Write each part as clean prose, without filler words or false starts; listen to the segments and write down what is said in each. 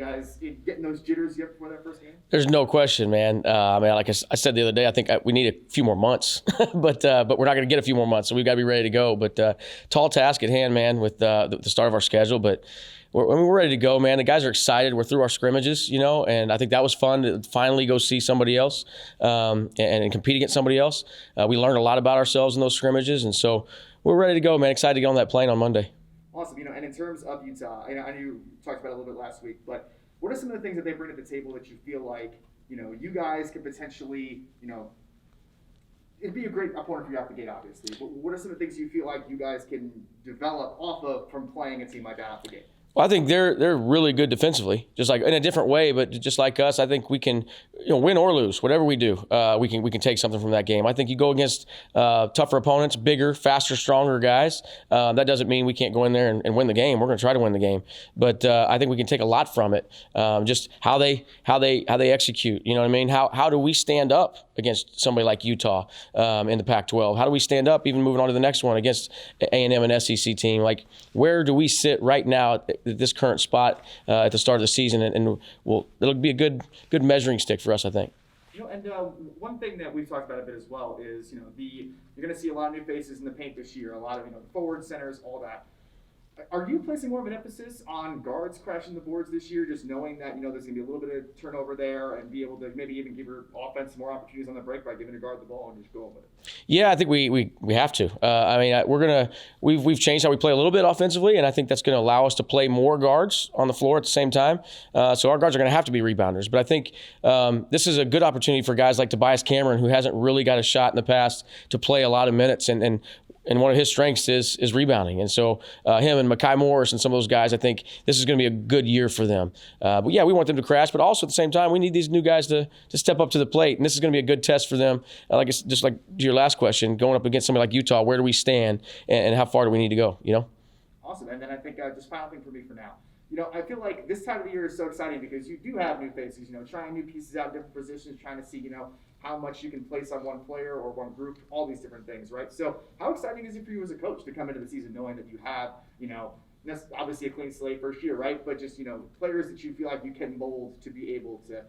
guys getting those jitters yet before that first game? There's no question, man. Like I said the other day, I think we need a few more months, but we're not going to get a few more months, so we've got to be ready to go. But tall task at hand, man, with the start of our schedule. But we're ready to go, man. The guys are excited. We're through our scrimmages, and I think that was fun to finally go see somebody else and compete against somebody else. We learned a lot about ourselves in those scrimmages, and so we're ready to go, man. Excited to get on that plane on Monday. Awesome. And in terms of Utah, I know you talked about it a little bit last week, but what are some of the things that they bring to the table that you feel like, you guys could potentially, it'd be a great opponent for you out the gate, obviously, but what are some of the things you feel like you guys can develop off of from playing a team like that out the gate? Well, I think they're really good defensively, just like in a different way, but just like us. I think we can, win or lose, whatever we do, we can take something from that game. I think you go against tougher opponents, bigger, faster, stronger guys. That doesn't mean we can't go in there and win the game. We're going to try to win the game, but I think we can take a lot from it. Just how they execute. You know what I mean? How do we stand up against somebody like Utah in the Pac-12? How do we stand up, even moving on to the next one against A&M and SEC team? Like, where do we sit right now at this current spot at the start of the season? And it'll be a good measuring stick for us, I think. And one thing that we've talked about a bit as well is, you're going to see a lot of new faces in the paint this year, a lot of, forward centers, all that. Are you placing more of an emphasis on guards crashing the boards this year, just knowing that, there's going to be a little bit of turnover there and be able to maybe even give your offense more opportunities on the break by giving a guard the ball and just going with it? Yeah, I think we have to. We've changed how we play a little bit offensively, and I think that's going to allow us to play more guards on the floor at the same time. So our guards are going to have to be rebounders. But I think this is a good opportunity for guys like Tobias Cameron, who hasn't really got a shot in the past, to play a lot of minutes. And one of his strengths is rebounding. And so him and Mekhi Morris and some of those guys, I think this is going to be a good year for them. But yeah, we want them to crash, but also at the same time, we need these new guys to step up to the plate. And this is going to be a good test for them. Just like your last question, going up against somebody like Utah, where do we stand and how far do we need to go, Awesome. And then I think just final thing for me for now. I feel like this time of the year is so exciting because you do have new faces, trying new pieces out in different positions, trying to see, how much you can place on one player or one group, all these different things, right? So how exciting is it for you as a coach to come into the season knowing that you have, that's obviously a clean slate first year, right? But just, players that you feel like you can mold to be able to,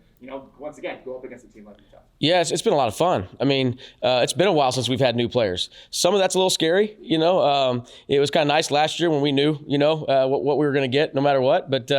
once again, go up against a team like Utah? Yeah, it's been a lot of fun. It's been a while since we've had new players. Some of that's a little scary, It was kind of nice last year when we knew, what we were going to get no matter what. But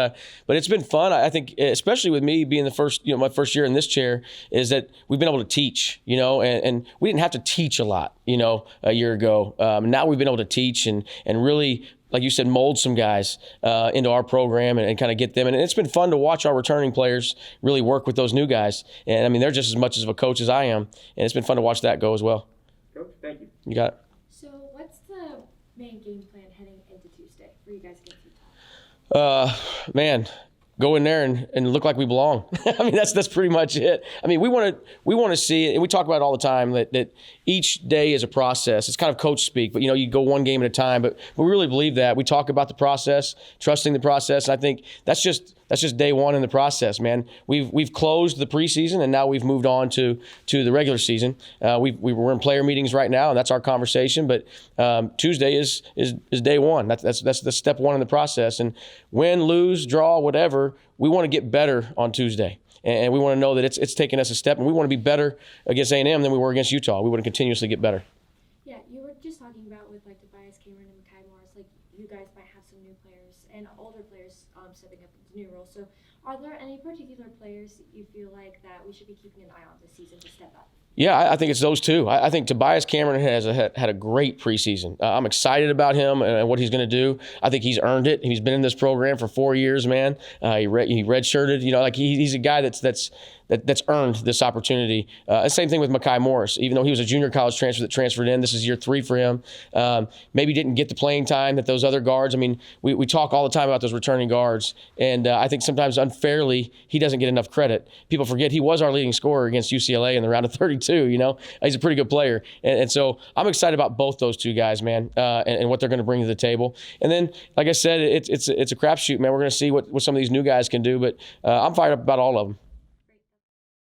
it's been fun. I think, especially with me being the first, my first year in this chair, is that we've been able to teach, and we didn't have to teach a lot, a year ago. Now we've been able to teach and really, like you said, mold some guys into our program and kind of get them. And it's been fun to watch our returning players really work with those new guys. And, they're just as much of a coach as I am. And it's been fun to watch that go as well. Coach, thank you. You got it. So what's the main game plan heading into Tuesday for you guys against Utah? Go in there and look like we belong. That's pretty much it. We want to see it, and we talk about it all the time that each day is a process. It's kind of coach speak, but you go one game at a time. But we really believe that. We talk about the process, trusting the process, and I think that's just day one in the process, man. We've closed the preseason, and now we've moved on to the regular season. We're in player meetings right now, and that's our conversation. But Tuesday is day one. That's the step one in the process. And win, lose, draw, whatever, we want to get better on Tuesday. And we want to know that it's taken us a step, and we want to be better against A&M than we were against Utah. We want to continuously get better. Yeah, you were just talking about with Tobias Cameron and Mekhi Morris, you guys might have some new players and older players stepping up into new roles. So are there any particular players that you feel like that we should be keeping an eye on this season to step up? Yeah, I think it's those two. I think Tobias Cameron has had a great preseason. I'm excited about him and what he's going to do. I think he's earned it. He's been in this program for 4 years, man. He redshirted. He's a guy that's earned this opportunity. Same thing with Mekhi Morris. Even though he was a junior college transfer that transferred in, this is year 3 for him. Maybe didn't get the playing time that those other guards. We talk all the time about those returning guards, and I think sometimes unfairly he doesn't get enough credit. People forget he was our leading scorer against UCLA in the round of 32. He's a pretty good player, and so I'm excited about both those two guys, man, and what they're going to bring to the table. And then, like I said, it's a crapshoot, man. We're going to see what some of these new guys can do, but I'm fired up about all of them.